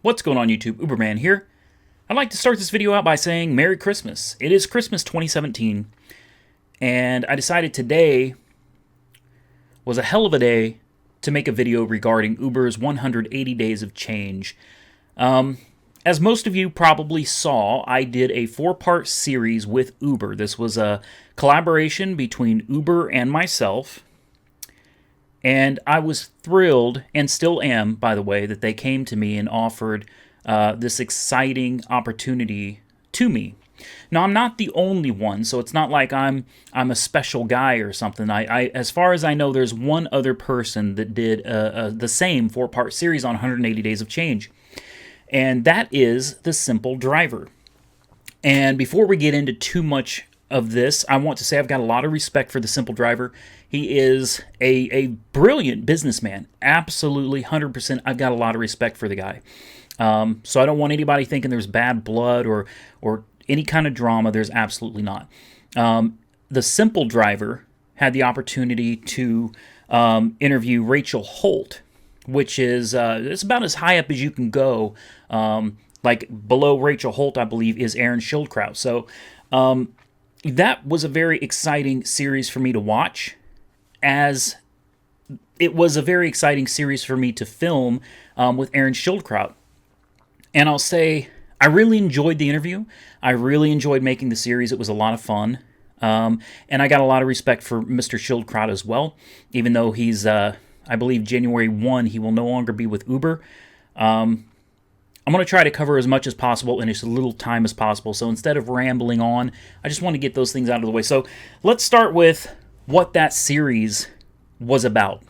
What's going on YouTube? Uberman here. I'd like to start this video out by saying Merry Christmas. It is Christmas 2017, and I decided today was a hell of a day to make a video regarding Uber's 180 Days of Change. As most of you probably saw, I did a 4-part series with Uber. This was a collaboration between Uber and myself. And I was thrilled, and still am, by the way, that they came to me and offered this exciting opportunity to me. Now, I'm not the only one, so it's not like I'm a special guy or something. As far as I know, there's one other person that did the same 4-part series on 180 Days of Change, and that is the Simple Driver. And before we get into too much of this, I want to say I've got a lot of respect for the Simple Driver. He is a brilliant businessman. Absolutely, 100%. I've got a lot of respect for the guy. So I don't want anybody thinking there's bad blood or any kind of drama. There's absolutely not. The Simple Driver had the opportunity to interview Rachel Holt, which is it's about as high up as you can go. Like below Rachel Holt, I believe, is Aaron Schildkraut. So that was a very exciting series for me to watch, as it was a very exciting series for me to film with Aaron Schildkraut. And I'll say, I really enjoyed the interview. I really enjoyed making the series. It was a lot of fun. And I got a lot of respect for Mr. Schildkraut as well, even though he's, I believe, January 1, he will no longer be with Uber. I'm going to try to cover as much as possible in as little time as possible. So instead of rambling on, I just want to get those things out of the way. So let's start with what that series was about.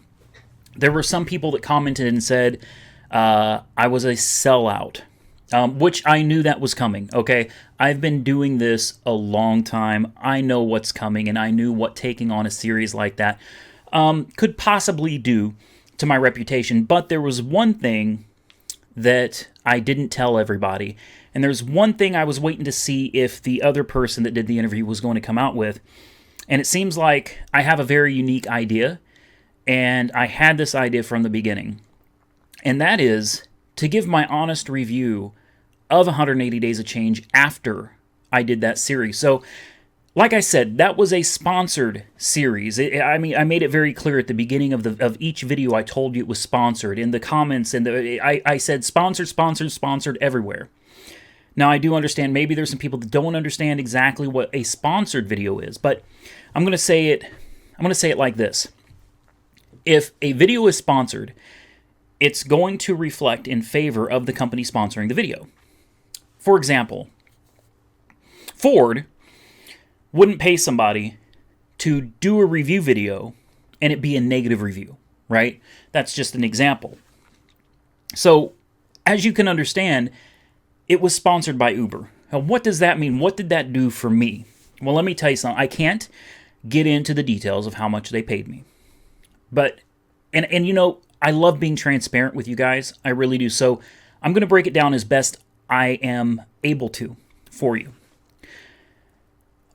There were some people that commented and said I was a sellout, which I knew that was coming, okay? I've been doing this a long time. I know what's coming, and I knew what taking on a series like that could possibly do to my reputation. But there was one thing that I didn't tell everybody, and there's one thing I was waiting to see if the other person that did the interview was going to come out with. And it seems like I have a very unique idea, and I had this idea from the beginning. And that is to give my honest review of 180 Days of Change after I did that series. So, like I said, that was a sponsored series. I made it very clear at the beginning of each video. I told you it was sponsored. In the comments, and I said sponsored, sponsored, sponsored everywhere. Now, I do understand maybe there's some people that don't understand exactly what a sponsored video is, but I'm going to say it like this. If a video is sponsored, it's going to reflect in favor of the company sponsoring the video. For example, Ford wouldn't pay somebody to do a review video and it be a negative review, right? That's just an example. So, as you can understand, it was sponsored by Uber. Now, what does that mean? What did that do for me? Well, let me tell you something. I can't get into the details of how much they paid me. But, and you know, I love being transparent with you guys. I really do. So, I'm going to break it down as best I am able to for you.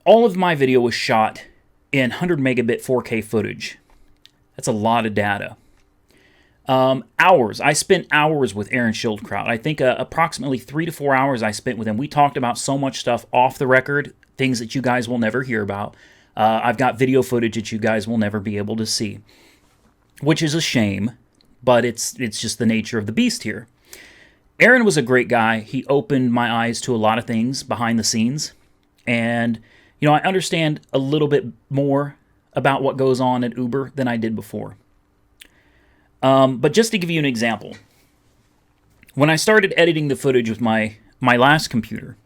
All of my video was shot in 100 megabit 4K footage. That's a lot of data. Hours. I spent hours with Aaron Schildkraut. I think approximately 3 to 4 hours I spent with him. We talked about so much stuff off the record, things that you guys will never hear about. I've got video footage that you guys will never be able to see, which is a shame, but it's just the nature of the beast here. Aaron was a great guy. He opened my eyes to a lot of things behind the scenes, and you know, I understand a little bit more about what goes on at Uber than I did before. But just to give you an example, when I started editing the footage with my last computer,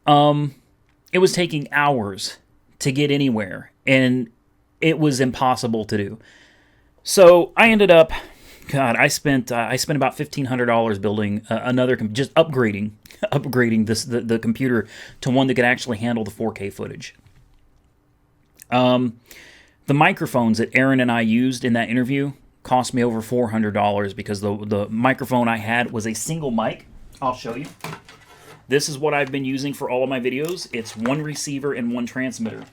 it was taking hours to get anywhere, and it was impossible to do. So I ended up, I spent about $1,500 building another, just upgrading the computer to one that could actually handle the 4K footage. The microphones that Aaron and I used in that interview cost me over $400 because the microphone I had was a single mic. I'll show you. This is what I've been using for all of my videos. It's one receiver and one transmitter.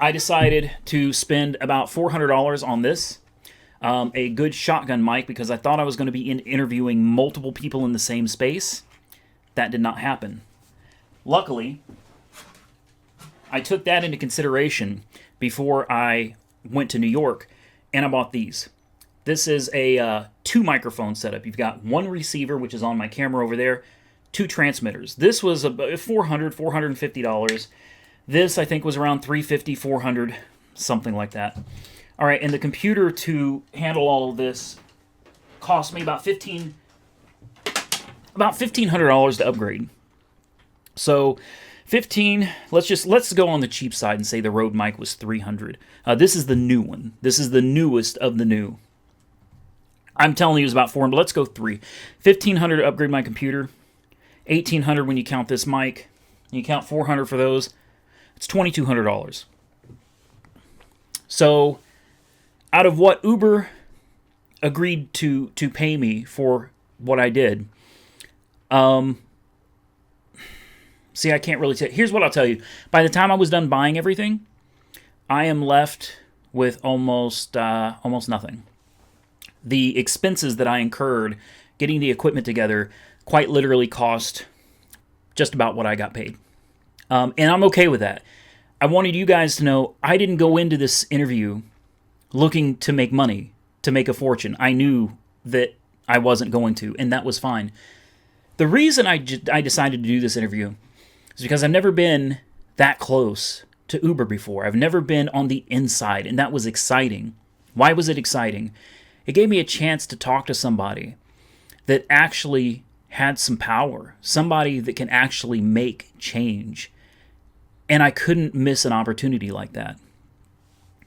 I decided to spend about $400 on this. a good shotgun mic because I thought I was going to be interviewing multiple people in the same space. That did not happen. Luckily, I took that into consideration before I went to New York, and I bought these. This is a 2 microphone setup. You've got 1 receiver, which is on my camera over there, 2 transmitters. This was about $450. This, I think, was around $350, $400, something like that. All right, and the computer to handle all of this cost me about $1,500 to upgrade. So, let's go on the cheap side and say the Rode mic was $300. This is the new one. This is the newest of the new. I'm telling you it was about $400, but let's go $300. $1,500 to upgrade my computer. $1,800 when you count this mic. You count $400 for those. It's $2,200. So, out of what Uber agreed to pay me for what I did, see, I can't really tell. Here's what I'll tell you. By the time I was done buying everything, I am left with almost nothing. The expenses that I incurred getting the equipment together quite literally cost just about what I got paid. And I'm okay with that. I wanted you guys to know I didn't go into this interview looking to make money, to make a fortune. I knew that I wasn't going to, and that was fine. The reason I decided to do this interview is because I've never been that close to Uber before. I've never been on the inside, and that was exciting. Why was it exciting? It gave me a chance to talk to somebody that actually had some power, somebody that can actually make change. And I couldn't miss an opportunity like that.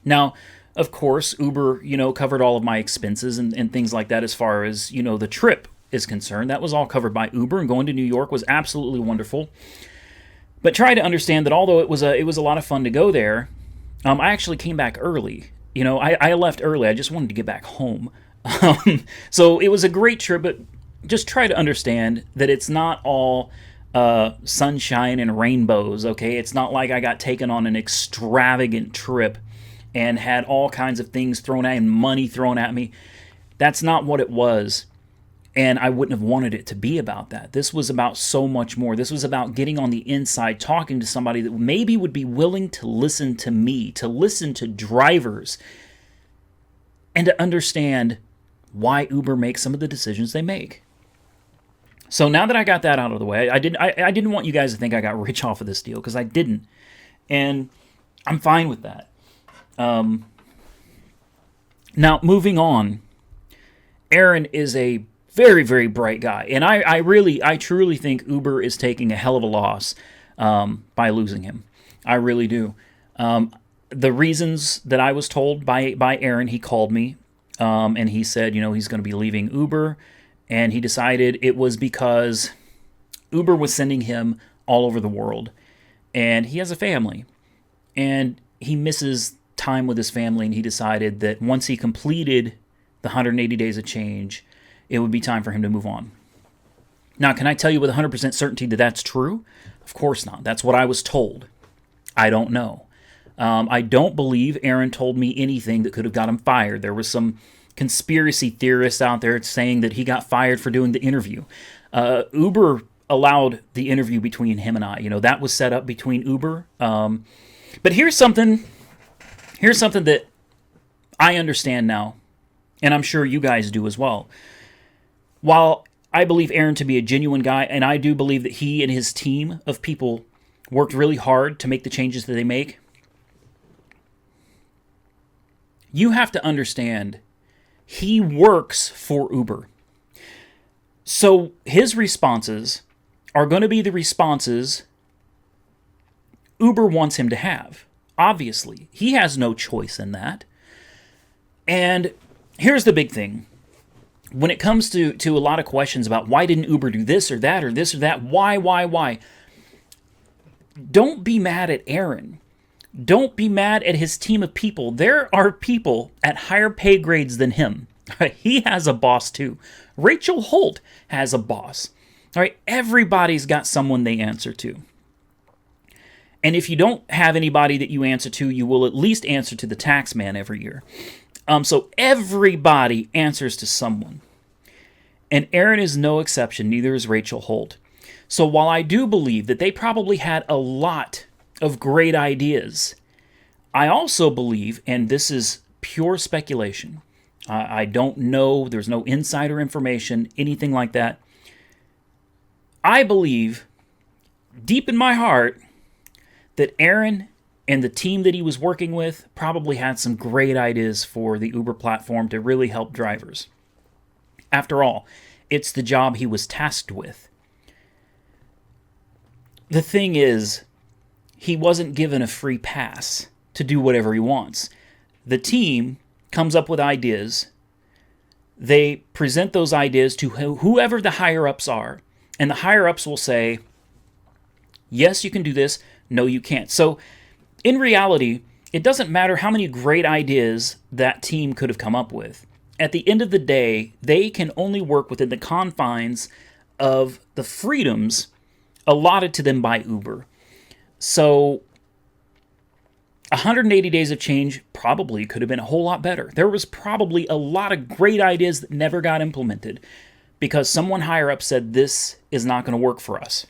Now, of course, Uber, covered all of my expenses and things like that as far as, the trip is concerned. That was all covered by Uber, and going to New York was absolutely wonderful. But try to understand that although it was a lot of fun to go there, I actually came back early. I left early. I just wanted to get back home. So it was a great trip, but just try to understand that it's not all sunshine and rainbows, okay? It's not like I got taken on an extravagant trip and had all kinds of things thrown at me and money thrown at me. That's not what it was. And I wouldn't have wanted it to be about that. This was about so much more. This was about getting on the inside, talking to somebody that maybe would be willing to listen to me, to listen to drivers, and to understand why Uber makes some of the decisions they make. So now that I got that out of the way, I didn't want you guys to think I got rich off of this deal, because I didn't. And I'm fine with that. Now, moving on, Aaron is a very, very bright guy. And I truly think Uber is taking a hell of a loss by losing him. I really do. The reasons that I was told by Aaron, he called me and he said, he's going to be leaving Uber. And he decided it was because Uber was sending him all over the world. And he has a family. And he misses time with his family. And he decided that once he completed the 180 days of change, it would be time for him to move on. Now, can I tell you with 100% certainty that that's true? Of course not. That's what I was told. I don't know. I don't believe Aaron told me anything that could have got him fired. There was some conspiracy theorists out there saying that he got fired for doing the interview. Uber allowed the interview between him and I. That was set up between Uber. But here's something that I understand now, and I'm sure you guys do as well. While I believe Aaron to be a genuine guy, and I do believe that he and his team of people worked really hard to make the changes that they make, you have to understand he works for Uber. So his responses are going to be the responses Uber wants him to have. Obviously, he has no choice in that. And here's the big thing. When it comes to a lot of questions about why didn't Uber do this or that or this or that, why? Don't be mad at Aaron. Don't be mad at his team of people. There are people at higher pay grades than him. He has a boss too. Rachel Holt has a boss. All right, everybody's got someone they answer to. And if you don't have anybody that you answer to, you will at least answer to the tax man every year. So everybody answers to someone. And Aaron is no exception, neither is Rachel Holt. So while I do believe that they probably had a lot of great ideas, I also believe, and this is pure speculation, I don't know, there's no insider information, anything like that. I believe, deep in my heart, that Aaron and the team that he was working with probably had some great ideas for the Uber platform to really help drivers. After all, it's the job he was tasked with. The thing is, he wasn't given a free pass to do whatever he wants. The team comes up with ideas. They present those ideas to whoever the higher-ups are, and the higher-ups will say, yes, you can do this. No, you can't. So, in reality, it doesn't matter how many great ideas that team could have come up with. At the end of the day, they can only work within the confines of the freedoms allotted to them by Uber. So 180 days of change probably could have been a whole lot better. There was probably a lot of great ideas that never got implemented because someone higher up said this is not going to work for us.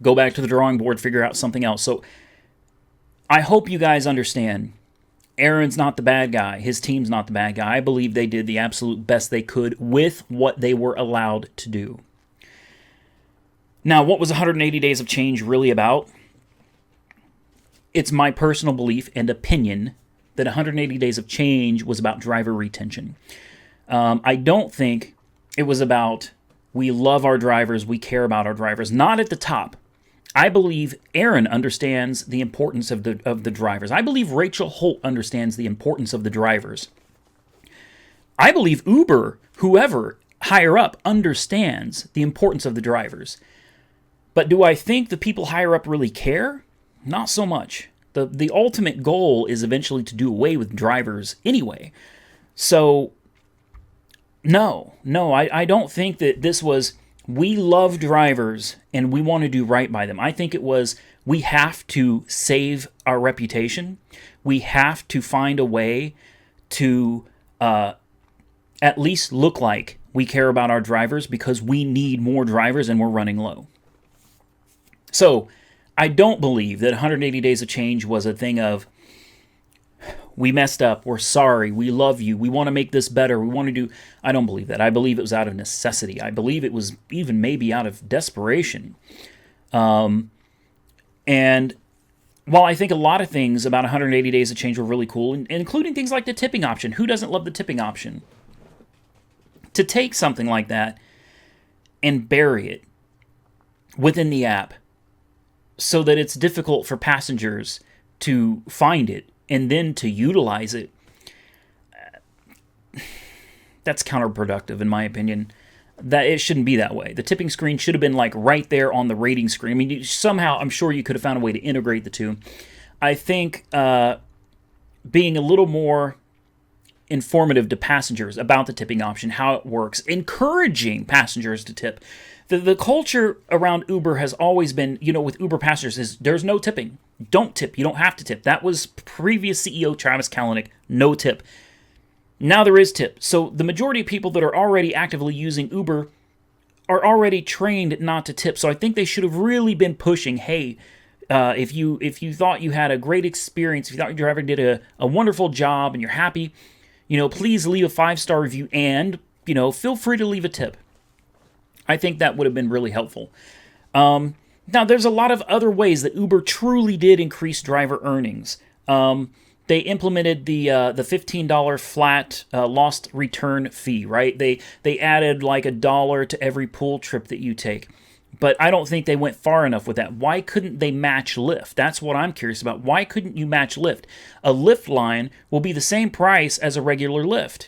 Go back to the drawing board, figure out something else. So I hope you guys understand, Aaron's not the bad guy. His team's not the bad guy. I believe they did the absolute best they could with what they were allowed to do. Now, what was 180 days of change really about? It's my personal belief and opinion that 180 days of change was about driver retention. I don't think it was about we love our drivers, we care about our drivers. Not at the top. I believe Aaron understands the importance of the drivers. I believe Rachel Holt understands the importance of the drivers. I believe Uber, whoever higher up, understands the importance of the drivers. But do I think the people higher up really care? Not so much. The ultimate goal is eventually to do away with drivers anyway. So, no, I don't think that this was, we love drivers and we want to do right by them. I think it was, we have to save our reputation. We have to find a way to at least look like we care about our drivers because we need more drivers and we're running low. So, I don't believe that 180 Days of Change was a thing of, we messed up, we're sorry, we love you, we want to make this better, we want to do... I don't believe that. I believe it was out of necessity. I believe it was even maybe out of desperation. And while I think a lot of things about 180 Days of Change were really cool, including things like the tipping option, who doesn't love the tipping option? To take something like that and bury it within the app, so that it's difficult for passengers to find it and then to utilize it, that's counterproductive in my opinion. That it shouldn't be that way. The tipping screen should have been like right there on the rating screen. I mean, somehow I'm sure you could have found a way to integrate the two. I think being a little more informative to passengers about the tipping option, how it works, encouraging passengers to tip. The culture around Uber has always been, with Uber passengers, is there's no tipping. Don't tip. You don't have to tip. That was previous CEO Travis Kalanick, no tip. Now there is tip. So the majority of people that are already actively using Uber are already trained not to tip. So I think they should have really been pushing, hey, if you thought you had a great experience, if you thought your driver did a wonderful job and you're happy, please leave a 5-star review and, feel free to leave a tip. I think that would have been really helpful. Now, there's a lot of other ways that Uber truly did increase driver earnings. They implemented the $15 flat lost return fee, right? They added like $1 to every pool trip that you take. But I don't think they went far enough with that. Why couldn't they match Lyft? That's what I'm curious about. Why couldn't you match Lyft? A Lyft line will be the same price as a regular Lyft.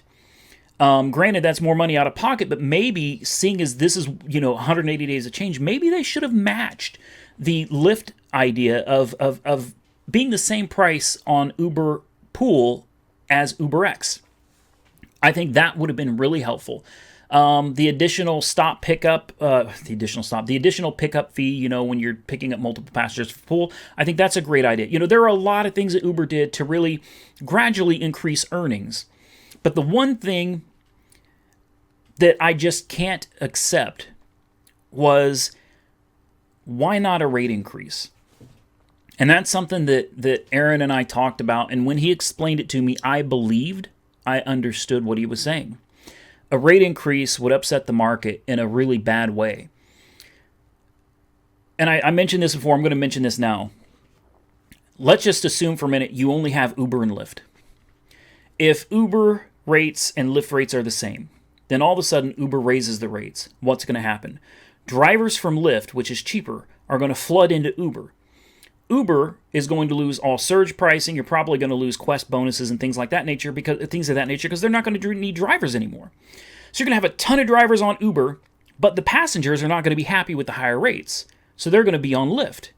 Granted, that's more money out of pocket, but maybe, seeing as this is, 180 days of change, maybe they should have matched the Lyft idea of being the same price on Uber Pool as UberX. I think that would have been really helpful. The additional pickup fee, when you're picking up multiple passengers for Pool, I think that's a great idea. There are a lot of things that Uber did to really gradually increase earnings. But the one thing that I just can't accept was, why not a rate increase? And that's something that Aaron and I talked about. And when he explained it to me, I believed I understood what he was saying. A rate increase would upset the market in a really bad way. And I mentioned this before. I'm going to mention this now. Let's just assume for a minute you only have Uber and Lyft. If Uber rates and Lyft rates are the same, then all of a sudden Uber raises the rates. What's going to happen? Drivers from Lyft, which is cheaper, are going to flood into Uber. Uber is going to lose all surge pricing. You're probably going to lose Quest bonuses and things of that nature because they're not going to need drivers anymore. So you're going to have a ton of drivers on Uber, but the passengers are not going to be happy with the higher rates. So they're going to be on Lyft.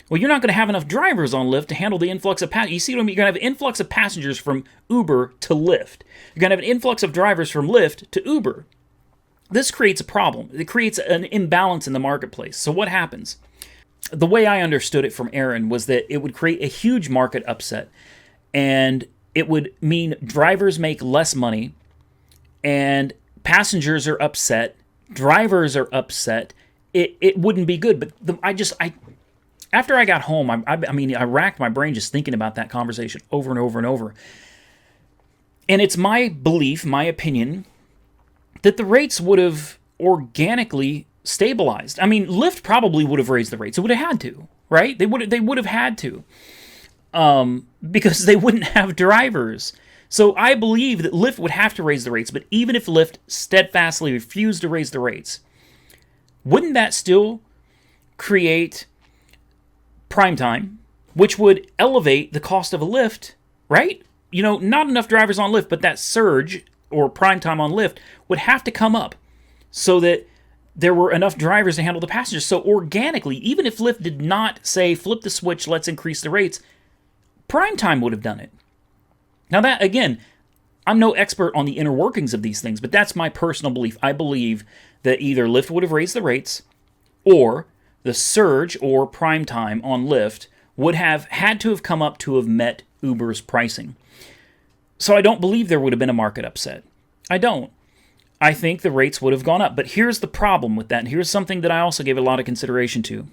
Well, you're not going to have enough drivers on Lyft to handle the influx of passengers. You see what I mean? You're going to have an influx of passengers from Uber to Lyft. You're going to have an influx of drivers from Lyft to Uber. This creates a problem. It creates an imbalance in the marketplace. So what happens? The way I understood it from Aaron was that it would create a huge market upset, and it would mean drivers make less money, and passengers are upset, drivers are upset. It wouldn't be good. But after I got home, I racked my brain just thinking about that conversation over and over and over. And it's my belief, my opinion, that the rates would have organically stabilized. I mean, Lyft probably would have raised the rates. It would have had to, right? They would have had to, because they wouldn't have drivers. So I believe that Lyft would have to raise the rates. But even if Lyft steadfastly refused to raise the rates, wouldn't that still create prime time, which would elevate the cost of a Lyft, right? You know, not enough drivers on Lyft, but that surge or prime time on Lyft would have to come up so that there were enough drivers to handle the passengers. So organically, even if Lyft did not say, flip the switch, let's increase the rates, prime time would have done it. Now that, again, I'm no expert on the inner workings of these things, but that's my personal belief. I believe that either Lyft would have raised the rates, or the surge or prime time on Lyft would have had to have come up to have met Uber's pricing. So I don't believe there would have been a market upset. I don't. I think the rates would have gone up. But here's the problem with that, and here's something that I also gave a lot of consideration to.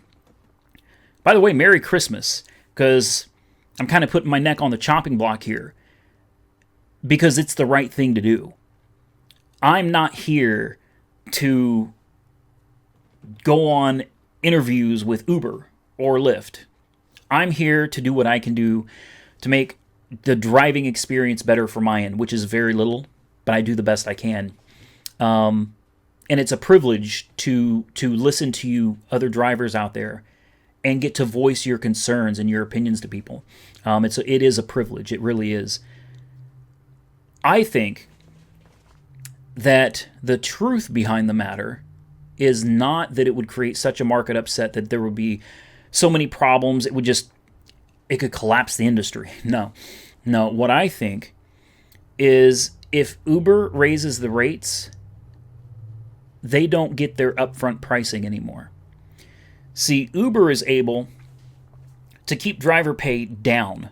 By the way, Merry Christmas, because I'm kind of putting my neck on the chopping block here, because it's the right thing to do. I'm not here to go on interviews with Uber or Lyft. I'm here to do what I can do to make the driving experience better for my end, which is very little, but I do the best I can. And it's a privilege to listen to you, other drivers out there, and get to voice your concerns and your opinions to people. It is a privilege. It really is. I think that the truth behind the matter is not that it would create such a market upset that there would be so many problems, it could collapse the industry. No. What I think is if Uber raises the rates, they don't get their upfront pricing anymore. See, Uber is able to keep driver pay down.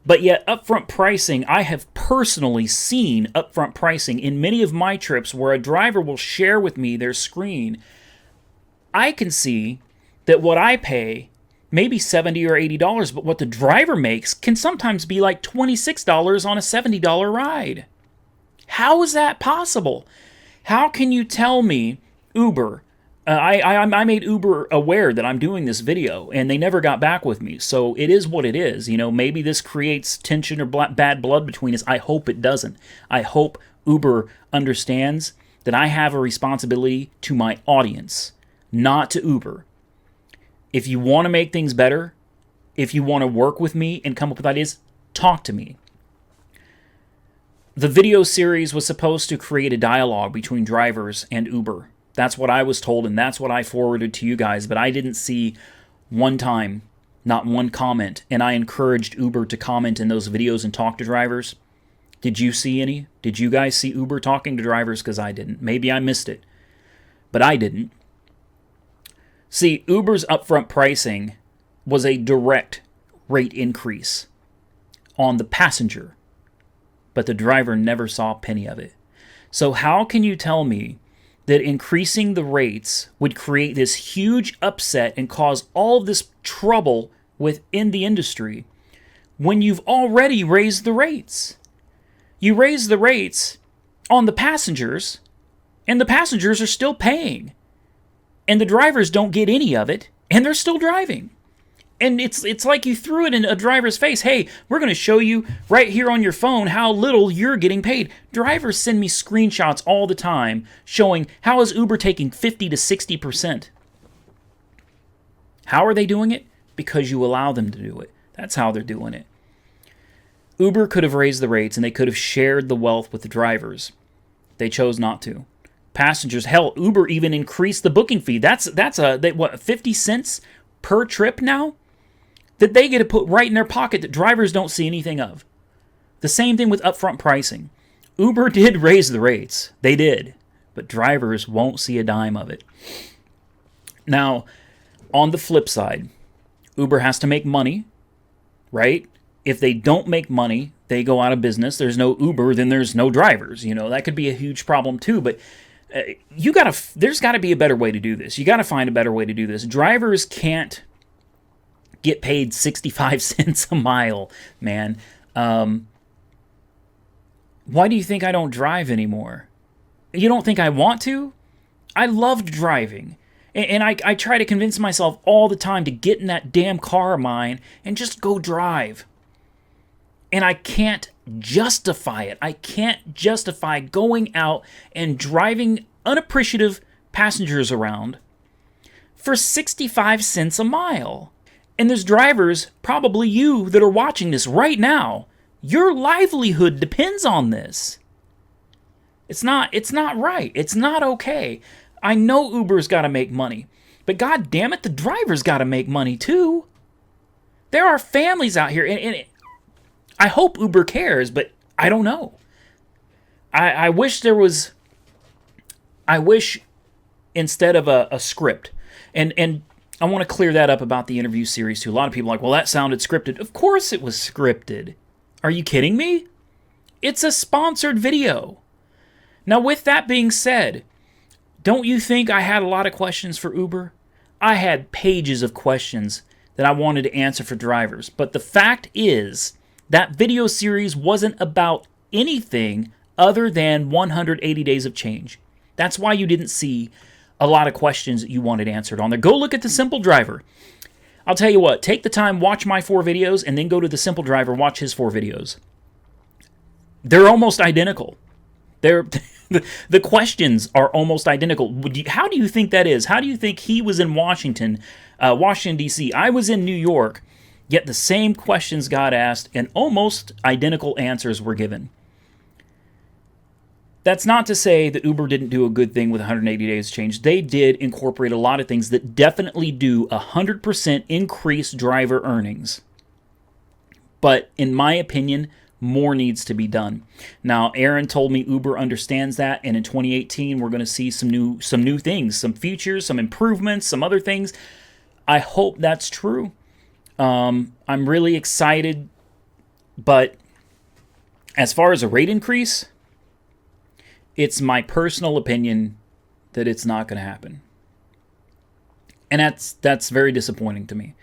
But yet upfront pricing, I have personally seen upfront pricing in many of my trips where a driver will share with me their screen. I can see that what I pay may be $70 or $80, but what the driver makes can sometimes be like $26 on a $70 ride. How is that possible? How can you tell me, Uber, I made Uber aware that I'm doing this video, and they never got back with me. So it is what it is. You know, maybe this creates tension or bad blood between us. I hope it doesn't. I hope Uber understands that I have a responsibility to my audience, not to Uber. If you want to make things better, if you want to work with me and come up with ideas, talk to me. The video series was supposed to create a dialogue between drivers and Uber. That's what I was told, and that's what I forwarded to you guys, but I didn't see one time, not one comment, and I encouraged Uber to comment in those videos and talk to drivers. Did you see any? Did you guys see Uber talking to drivers? Because I didn't. Maybe I missed it, but I didn't. See, Uber's upfront pricing was a direct rate increase on the passenger, but the driver never saw a penny of it. So how can you tell me that increasing the rates would create this huge upset and cause all of this trouble within the industry when you've already raised the rates? You raise the rates on the passengers, and the passengers are still paying. And the drivers don't get any of it, and they're still driving. And it's like you threw it in a driver's face. Hey, we're going to show you right here on your phone how little you're getting paid. Drivers send me screenshots all the time showing how is Uber taking 50 to 60%. How are they doing it? Because you allow them to do it. That's how they're doing it. Uber could have raised the rates and they could have shared the wealth with the drivers. They chose not to. Passengers, hell, Uber even increased the booking fee. That's 50 cents per trip now that they get to put right in their pocket that drivers don't see anything of. The same thing with upfront pricing. Uber did raise the rates. They did. But drivers won't see a dime of it. Now, on the flip side, Uber has to make money, right? If they don't make money, they go out of business. There's no Uber, then there's no drivers. You know, that could be a huge problem too. But there's got to be a better way to do this. You got to find a better way to do this. Drivers can't get paid 65 cents a mile, man. Why do you think I don't drive anymore? You don't think I want to? I loved driving. And I try to convince myself all the time to get in that damn car of mine and just go drive. And I can't justify it. I can't justify going out and driving unappreciative passengers around for 65 cents a mile. And there's drivers, probably you, that are watching this right now. Your livelihood depends on this. It's not right. It's not okay. I know Uber's got to make money, but God damn it, the driver's got to make money too. There are families out here, and I hope Uber cares, but I don't know. I wish there was. I wish instead of a script, and I want to clear that up about the interview series too. A lot of people are like, well, that sounded scripted. Of course it was scripted. Are you kidding me? It's a sponsored video. Now, with that being said, don't you think I had a lot of questions for Uber? I had pages of questions that I wanted to answer for drivers. But the fact is, that video series wasn't about anything other than 180 days of change. That's why you didn't see a lot of questions that you wanted answered on there. Go look at the Simple Driver. I'll tell you what, take the time, watch my 4 videos, and then go to the Simple Driver, watch his 4 videos. They're almost identical. The questions are almost identical. How do you think that is? How do you think he was in Washington, D.C.? I was in New York, yet the same questions got asked and almost identical answers were given. That's not to say that Uber didn't do a good thing with 180 days change. They did incorporate a lot of things that definitely do 100% increase driver earnings. But in my opinion, more needs to be done. Now, Aaron told me Uber understands that, and in 2018, we're going to see some new things, some features, some improvements, some other things. I hope that's true. I'm really excited, but as far as a rate increase, it's my personal opinion that it's not going to happen. And that's very disappointing to me,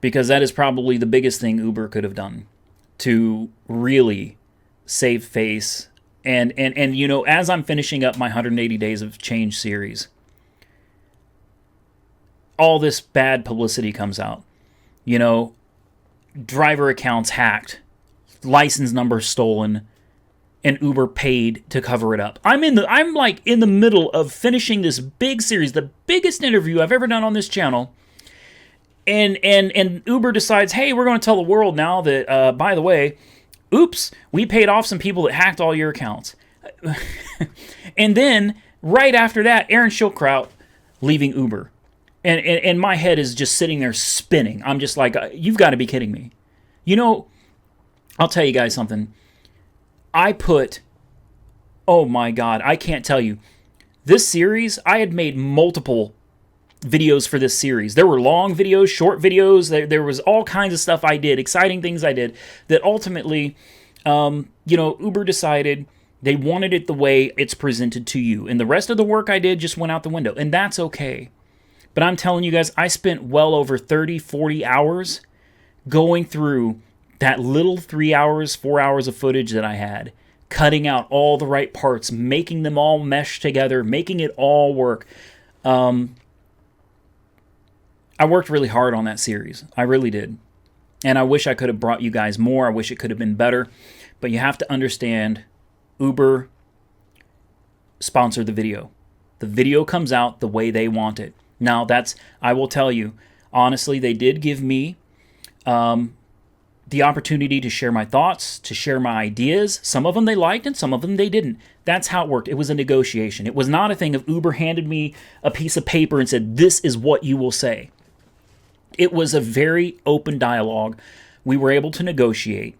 because that is probably the biggest thing Uber could have done to really save face. And you know, as I'm finishing up my 180 Days of Change series, all this bad publicity comes out. You know, driver accounts hacked, license numbers stolen, and Uber paid to cover it up. I'm like in the middle of finishing this big series, the biggest interview I've ever done on this channel. And Uber decides, hey, we're going to tell the world now that, by the way, oops, we paid off some people that hacked all your accounts. And then, right after that, Aaron Schildkraut leaving Uber. And my head is just sitting there spinning. I'm just like, you've got to be kidding me. You know, I'll tell you guys something. Oh my God, I can't tell you. This series, I had made multiple videos for this series. There were long videos, short videos. There was all kinds of stuff I did, exciting things I did, that ultimately Uber decided they wanted it the way it's presented to you. And the rest of the work I did just went out the window. And that's okay. But I'm telling you guys, I spent well over 30, 40 hours going through that little 3 hours, 4 hours of footage that I had, cutting out all the right parts, making them all mesh together, making it all work. I worked really hard on that series. I really did. And I wish I could have brought you guys more. I wish it could have been better. But you have to understand, Uber sponsored the video. The video comes out the way they want it. Now, I will tell you, honestly, they did give me the opportunity to share my thoughts, to share my ideas. Some of them they liked and some of them they didn't. That's how it worked. It was a negotiation. It was not a thing of Uber handed me a piece of paper and said, this is what you will say. It was a very open dialogue. We were able to negotiate.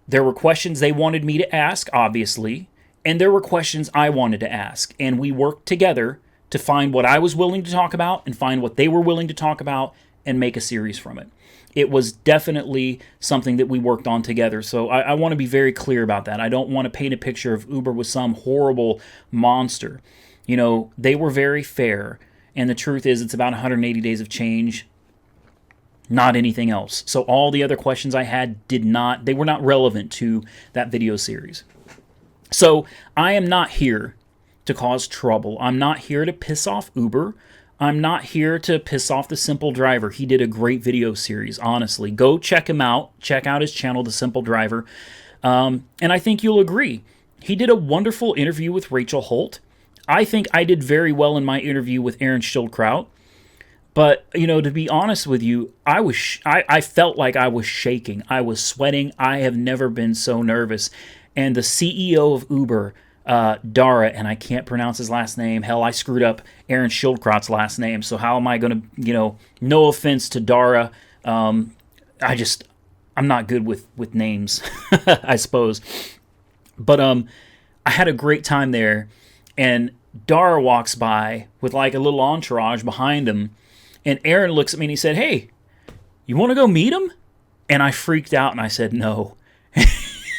There were questions they wanted me to ask, obviously, and there were questions I wanted to ask. And we worked together to find what I was willing to talk about and find what they were willing to talk about and make a series from it. It was definitely something that we worked on together. So I want to be very clear about that. I don't want to paint a picture of Uber with some horrible monster. They were very fair. And the truth is, it's about 180 days of change, not anything else. So all the other questions I had they were not relevant to that video series. So I am not here to cause trouble. I'm not here to piss off Uber. I'm not here to piss off the Simple Driver. He did a great video series, honestly. Go check him out. Check out his channel, The Simple Driver. And I think you'll agree. He did a wonderful interview with Rachel Holt. I think I did very well in my interview with Aaron Schildkraut. But, to be honest with you, I felt like I was shaking. I was sweating. I have never been so nervous. And the CEO of Uber, Dara, and I can't pronounce his last name. Hell, I screwed up Aaron Schildkraut's last name. So how am I going to, no offense to Dara. I'm not good with names, I suppose. But I had a great time there. And Dara walks by with like a little entourage behind him. And Aaron looks at me and he said, "Hey, you want to go meet him?" And I freaked out and I said, "No."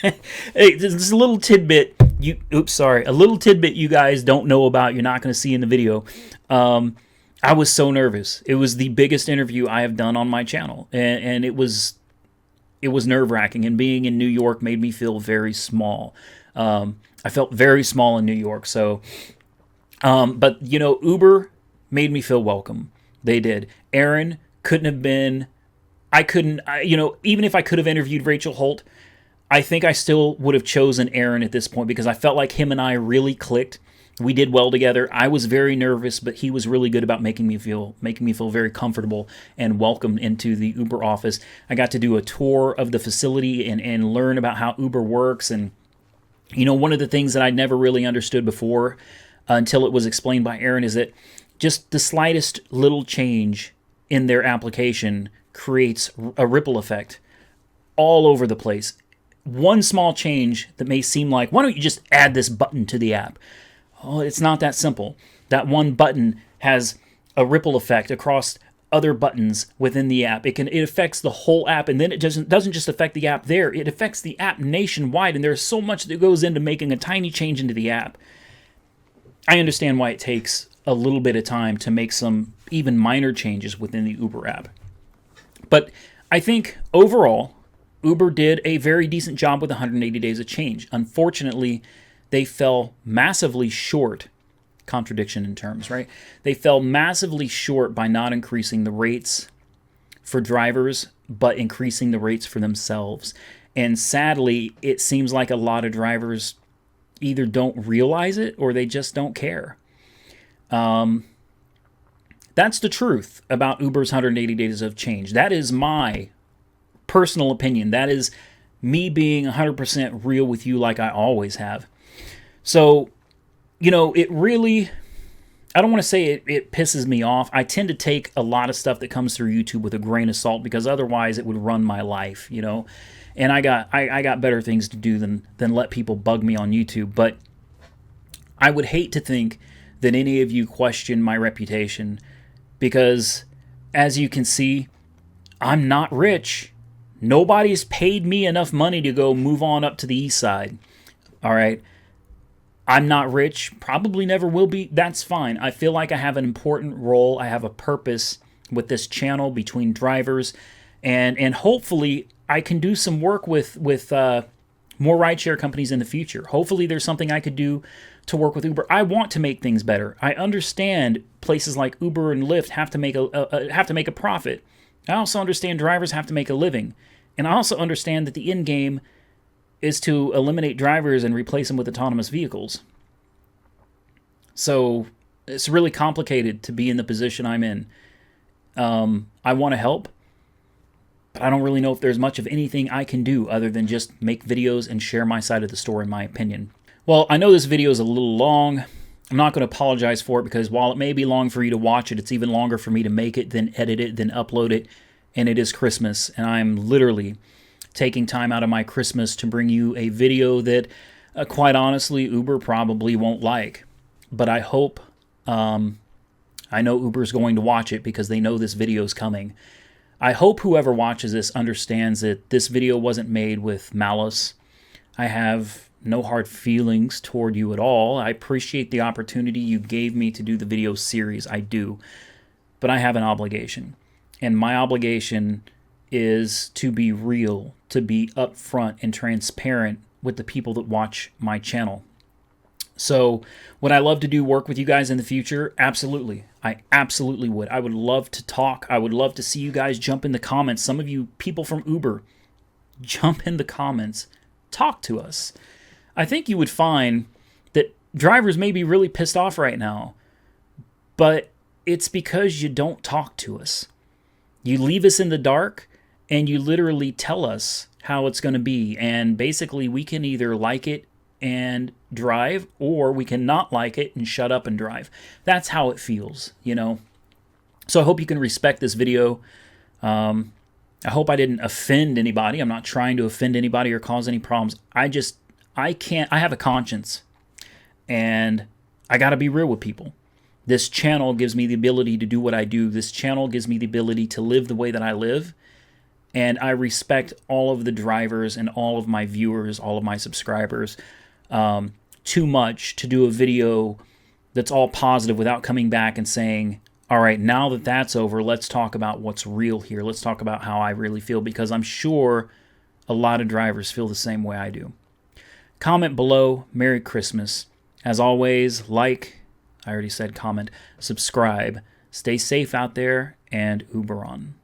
Hey, this is a little tidbit. A little tidbit you guys don't know about. You're not going to see in the video. I was so nervous. It was the biggest interview I have done on my channel, and it was nerve-wracking. And being in New York made me feel very small. I felt very small in New York. So, but Uber made me feel welcome. They did. Aaron couldn't have been. Even if I could have interviewed Rachel Holt, I think I still would have chosen Aaron at this point because I felt like him and I really clicked. We did well together. I was very nervous, but he was really good about making me feel very comfortable and welcome into the Uber office. I got to do a tour of the facility and learn about how Uber works. And, one of the things that I never really understood before until it was explained by Aaron is that just the slightest little change in their application creates a ripple effect all over the place. One small change that may seem like, why don't you just add this button to the app? Oh, it's not that simple. That one button has a ripple effect across other buttons within the app. It affects the whole app, and then it doesn't just affect the app there. It affects the app nationwide, and there's so much that goes into making a tiny change into the app. I understand why it takes a little bit of time to make some even minor changes within the Uber app. But I think overall, Uber did a very decent job with 180 days of change. Unfortunately, they fell massively short. Contradiction in terms, right? They fell massively short by not increasing the rates for drivers, but increasing the rates for themselves. And sadly, it seems like a lot of drivers either don't realize it or they just don't care. That's the truth about Uber's 180 days of change. That is my personal opinion. That is me being 100% real with you like I always have. So, it really, I don't want to say it pisses me off. I tend to take a lot of stuff that comes through YouTube with a grain of salt because otherwise it would run my life, And I got better things to do than let people bug me on YouTube. But I would hate to think that any of you question my reputation because, as you can see, I'm not rich. Nobody's paid me enough money to go move on up to the east side. All right. I'm not rich, probably never will be. That's fine. I feel like I have an important role. I have a purpose with this channel between drivers, and hopefully I can do some work with more rideshare companies in the future. Hopefully there's something I could do to work with Uber. I want to make things better. I understand places like Uber and Lyft have to make a profit. I also understand drivers have to make a living, and I also understand that the end game is to eliminate drivers and replace them with autonomous vehicles. So it's really complicated to be in the position I'm in. I want to help, but I don't really know if there's much of anything I can do other than just make videos and share my side of the story, in my opinion. Well, I know this video is a little long. I'm not going to apologize for it, because while it may be long for you to watch it, it's even longer for me to make it, then edit it, then upload it. And it is Christmas, and I'm literally taking time out of my Christmas to bring you a video that, quite honestly, Uber probably won't like. But I hope, I know Uber's going to watch it because they know this video is coming. I hope whoever watches this understands that this video wasn't made with malice. I have no hard feelings toward you at all. I appreciate the opportunity you gave me to do the video series. I do. But I have an obligation. And my obligation is to be real, to be upfront and transparent with the people that watch my channel. So would I love to do work with you guys in the future? Absolutely. I absolutely would. I would love to talk. I would love to see you guys jump in the comments. Some of you people from Uber, jump in the comments. Talk to us. I think you would find that drivers may be really pissed off right now, but it's because you don't talk to us. You leave us in the dark, and you literally tell us how it's going to be. And basically, we can either like it and drive, or we can not like it and shut up and drive. That's how it feels, you know? So I hope you can respect this video. I hope I didn't offend anybody. I'm not trying to offend anybody or cause any problems. I have a conscience, and I got to be real with people. This channel gives me the ability to do what I do. This channel gives me the ability to live the way that I live. And I respect all of the drivers and all of my viewers, all of my subscribers, too much to do a video that's all positive without coming back and saying, all right, now that that's over, let's talk about what's real here. Let's talk about how I really feel, because I'm sure a lot of drivers feel the same way I do. Comment below. Merry Christmas. As always, like, I already said comment, subscribe. Stay safe out there, and Uber on.